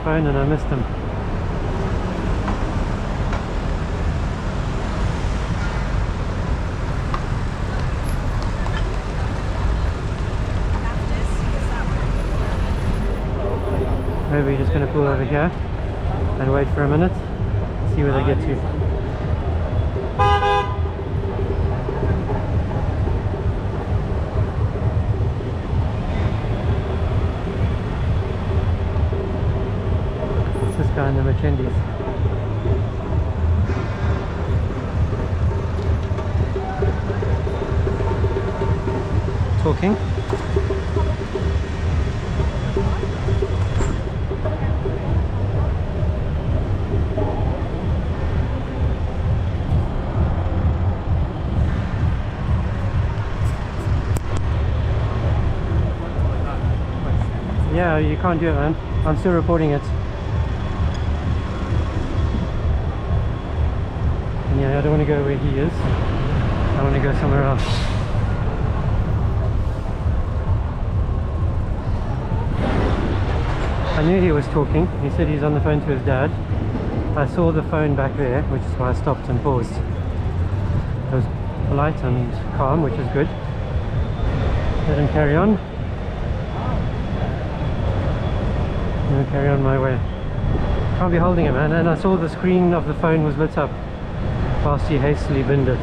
phone and I missed him. Maybe we're just going to pull over here and wait for a minute, see where they get to. It's this guy in the Merchandise. Talking. Yeah, you can't do it, man. I'm still reporting it. And yeah, I don't want to go where he is. I want to go somewhere else. I knew he was talking. He said he's on the phone to his dad. I saw the phone back there, which is why I stopped and paused. It was polite and calm, which is good. Let him carry on. I'll carry on my way. Can't be holding it, man. And I saw the screen of the phone was lit up whilst he hastily binned it.